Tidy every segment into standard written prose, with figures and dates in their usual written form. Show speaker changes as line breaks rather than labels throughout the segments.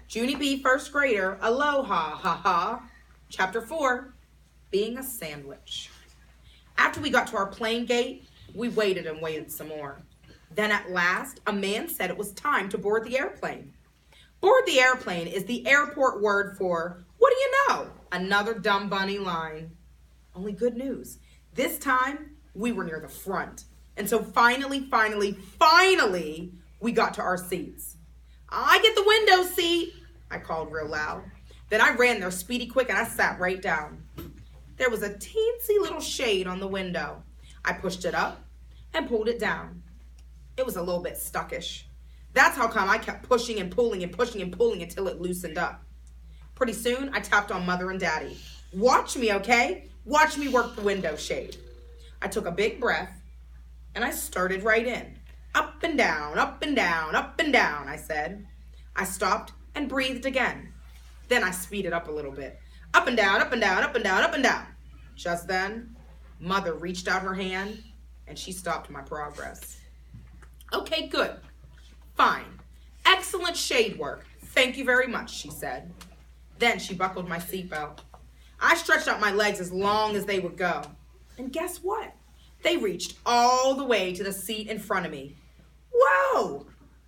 Junie B, first grader, Aloha, ha. Chapter 4, Being a Sandwich. After we got to our plane gate, we waited and waited some more. Then at last, a man said it was time to board the airplane. Board the airplane is the airport word for, what do you know? Another dumb bunny line. Only good news. This time, we were near the front. And so finally, we got to our seats. I get the window seat, I called real loud. Then I ran there speedy quick and I sat right down. There was a teensy little shade on the window. I pushed it up and pulled it down. It was a little bit stuckish. That's how come I kept pushing and pulling and pushing and pulling until it loosened up. Pretty soon, I tapped on Mother and Daddy. Watch me, okay? Watch me work the window shade. I took a big breath and I started right in. Up and down, up and down, up and down, I said. I stopped and breathed again. Then I speeded up a little bit. Up and down, up and down, up and down, up and down. Just then, Mother reached out her hand and she stopped my progress. Okay, good. Fine. Excellent shade work. Thank you very much, she said. Then she buckled my seatbelt. I stretched out my legs as long as they would go. And guess what? They reached all the way to the seat in front of me. Whoa!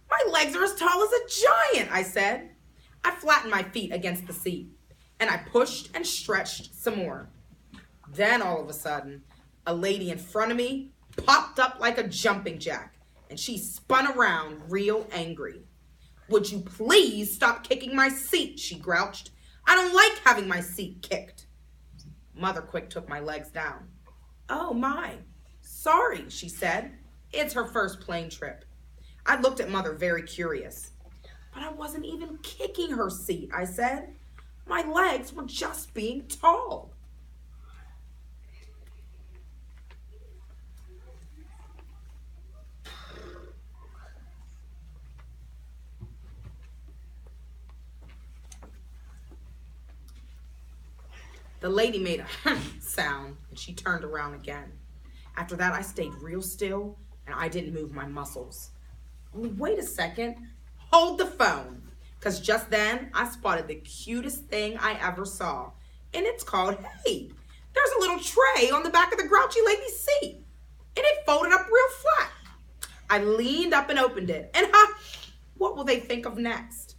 My legs are as tall as a giant, I said. I flattened my feet against the seat, and I pushed and stretched some more. Then all of a sudden, a lady in front of me popped up like a jumping jack, and she spun around real angry. Would you please stop kicking my seat, she grouched. I don't like having my seat kicked. Mother quick took my legs down. Oh my, sorry, she said. It's her first plane trip. I looked at Mother very curious. But I wasn't even kicking her seat, I said. My legs were just being tall. The lady made a sound and she turned around again. After that, I stayed real still and I didn't move my muscles. Only wait a second. Hold the phone. Because just then, I spotted the cutest thing I ever saw. And it's called, hey, there's a little tray on the back of the grouchy lady's seat. And it folded up real flat. I leaned up and opened it. And what will they think of next?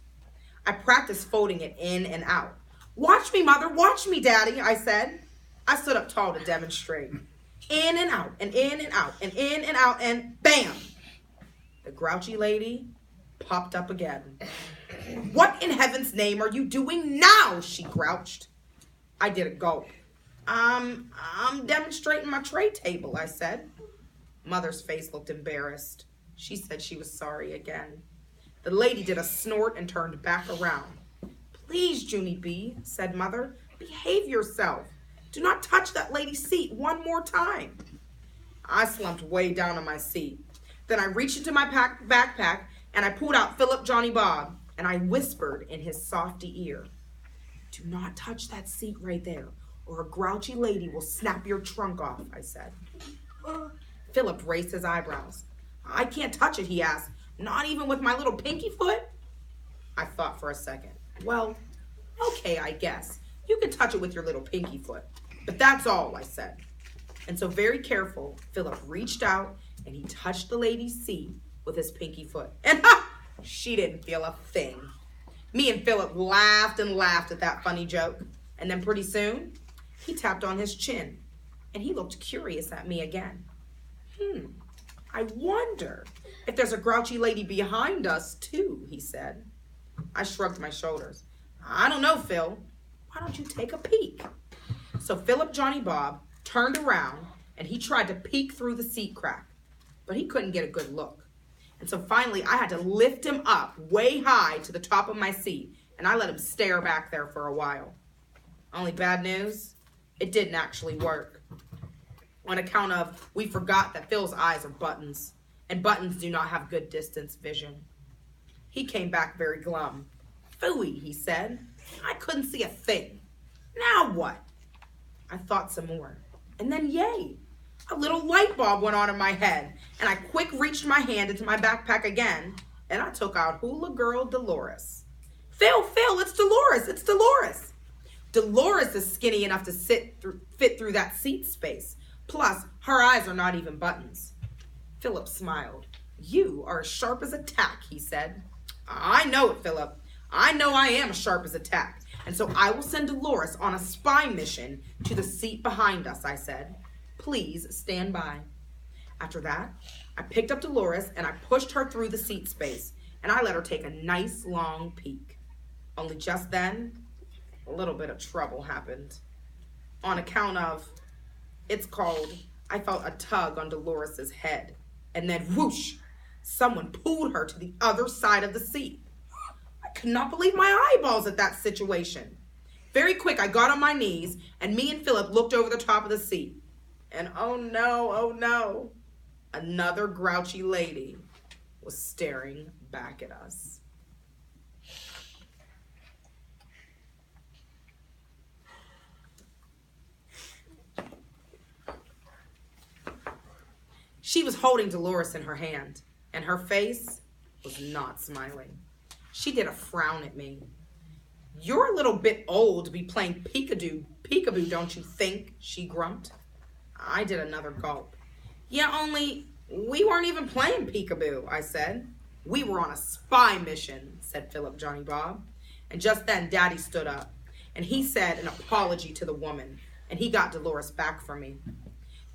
I practiced folding it in and out. Watch me, Mother. Watch me, Daddy, I said. I stood up tall to demonstrate. In and out, and in and out, and in and out, and bam! The grouchy lady popped up again. What in heaven's name are you doing now? She grouched. I did a gulp. I'm demonstrating my tray table, I said. Mother's face looked embarrassed. She said she was sorry again. The lady did a snort and turned back around. Please, Junie B, said Mother, behave yourself. Do not touch that lady's seat one more time. I slumped way down on my seat. Then I reached into my backpack and I pulled out Philip Johnny Bob and I whispered in his softy ear, do not touch that seat right there or a grouchy lady will snap your trunk off, I said. Philip raised his eyebrows. I can't touch it, he asked, not even with my little pinky foot? I thought for a second. Well, okay, I guess. You can touch it with your little pinky foot. But that's all, I said. And so very careful, Philip reached out and he touched the lady's seat with his pinky foot. And she didn't feel a thing. Me and Philip laughed and laughed at that funny joke. And then pretty soon, he tapped on his chin. And he looked curious at me again. I wonder if there's a grouchy lady behind us too, he said. I shrugged my shoulders. I don't know, Phil. Why don't you take a peek? So Philip Johnny Bob turned around and he tried to peek through the seat crack, but he couldn't get a good look. And so finally I had to lift him up way high to the top of my seat and I let him stare back there for a while. Only bad news, it didn't actually work. On account of we forgot that Phil's eyes are buttons and buttons do not have good distance vision. He came back very glum. Phooey, he said. I couldn't see a thing. Now what? I thought some more. And then yay, a little light bulb went on in my head. And I quick reached my hand into my backpack again. And I took out Hula Girl Dolores. Phil, it's Dolores, it's Dolores. Dolores is skinny enough to fit through that seat space. Plus, her eyes are not even buttons. Philip smiled. You are as sharp as a tack, he said. I know it, Philip. I know I am as sharp as a tack. And so I will send Dolores on a spy mission to the seat behind us, I said. Please stand by. After that, I picked up Dolores and I pushed her through the seat space and I let her take a nice long peek. Only just then, a little bit of trouble happened. On account of, it's called, I felt a tug on Dolores's head. And then whoosh, someone pulled her to the other side of the seat. I could not believe my eyeballs at that situation. Very quick, I got on my knees and me and Philip looked over the top of the seat. And oh no, another grouchy lady was staring back at us. She was holding Dolores in her hand, and her face was not smiling. She did a frown at me. You're a little bit old to be playing peekaboo, don't you think? She grumped. I did another gulp. Yeah, only we weren't even playing peekaboo, I said. We were on a spy mission, said Philip Johnny Bob. And just then, Daddy stood up, and he said an apology to the woman, and he got Dolores back for me.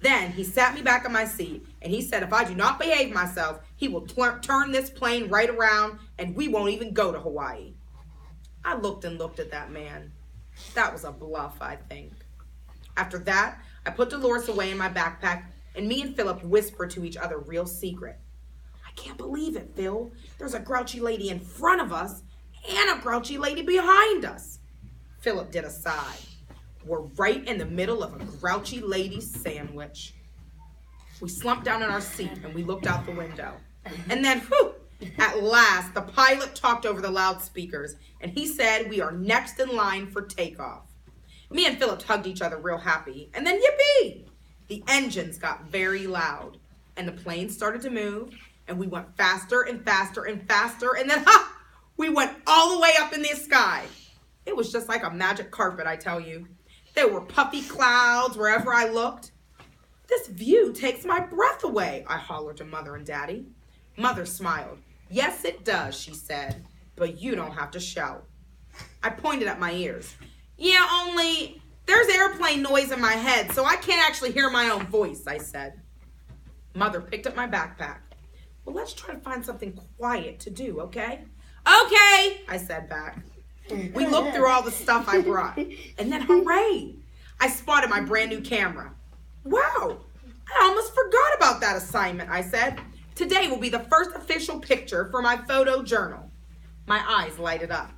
Then he sat me back in my seat, and he said if I do not behave myself, he will turn this plane right around, and we won't even go to Hawaii. I looked at that man. That was a bluff, I think. After that, I put Dolores away in my backpack, and me and Philip whispered to each other real secret. I can't believe it, Phil. There's a grouchy lady in front of us and a grouchy lady behind us. Philip did a sigh. We're right in the middle of a grouchy lady sandwich. We slumped down in our seat and we looked out the window. And then, at last, the pilot talked over the loudspeakers and he said we are next in line for takeoff. Me and Philip hugged each other real happy. And then, yippee! The engines got very loud and the plane started to move and we went faster and faster and faster and then, we went all the way up in the sky. It was just like a magic carpet, I tell you. There were puffy clouds wherever I looked. This view takes my breath away, I hollered to Mother and Daddy. Mother smiled. Yes, it does, she said, but you don't have to shout. I pointed at my ears. Yeah, only there's airplane noise in my head, so I can't actually hear my own voice, I said. Mother picked up my backpack. Well, let's try to find something quiet to do, okay? Okay, I said back. We looked through all the stuff I brought. And then, hooray, I spotted my brand new camera. Wow, I almost forgot about that assignment, I said. Today will be the first official picture for my photo journal. My eyes lighted up.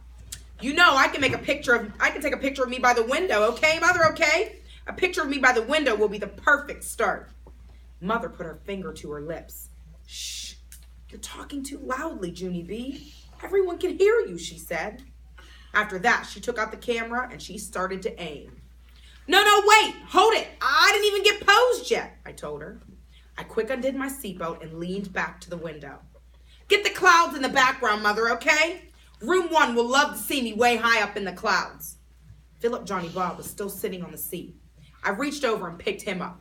You know, I can take a picture of me by the window, okay, Mother, okay? A picture of me by the window will be the perfect start. Mother put her finger to her lips. Shh, you're talking too loudly, Junie B. Everyone can hear you, she said. After that, she took out the camera and she started to aim. No, wait, hold it. I didn't even get posed yet, I told her. I quick undid my seatbelt and leaned back to the window. Get the clouds in the background, Mother, okay? Room 1 will love to see me way high up in the clouds. Philip Johnny Bob was still sitting on the seat. I reached over and picked him up.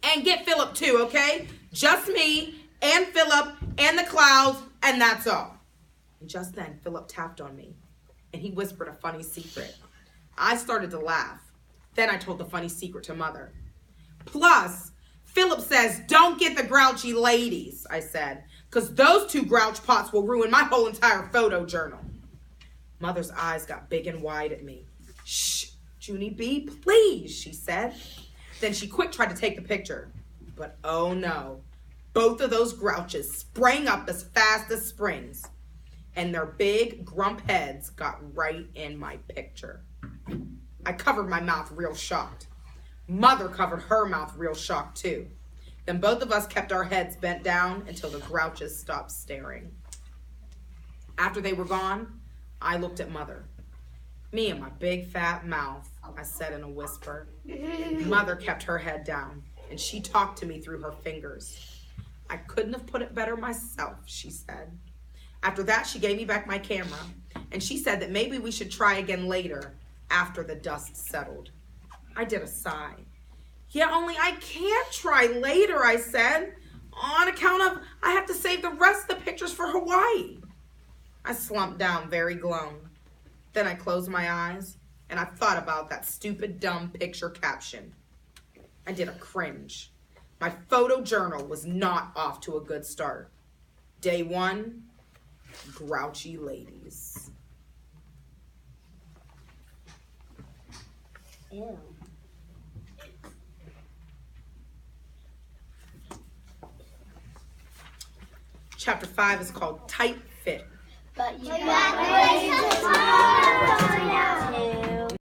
And get Philip too, okay? Just me and Philip and the clouds, and that's all. And just then, Philip tapped on me. And he whispered a funny secret. I started to laugh. Then I told the funny secret to Mother. Plus, Philip says, don't get the grouchy ladies, I said, because those two grouch pots will ruin my whole entire photo journal. Mother's eyes got big and wide at me. Shh, Junie B, please, she said. Then she quick tried to take the picture. But oh no, both of those grouches sprang up as fast as springs. And their big grump heads got right in my picture. I covered my mouth real shocked. Mother covered her mouth real shocked too. Then both of us kept our heads bent down until the grouches stopped staring. After they were gone, I looked at Mother. Me and my big fat mouth, I said in a whisper. Mother kept her head down and she talked to me through her fingers. I couldn't have put it better myself, she said. After that, she gave me back my camera, and she said that maybe we should try again later after the dust settled. I did a sigh. Yeah, only I can't try later, I said, on account of I have to save the rest of the pictures for Hawaii. I slumped down very glum. Then I closed my eyes and I thought about that stupid, dumb picture caption. I did a cringe. My photo journal was not off to a good start. Day 1, grouchy ladies.
Ew.
Chapter 5 is called Tight Fit.
But you got to wait till tomorrow.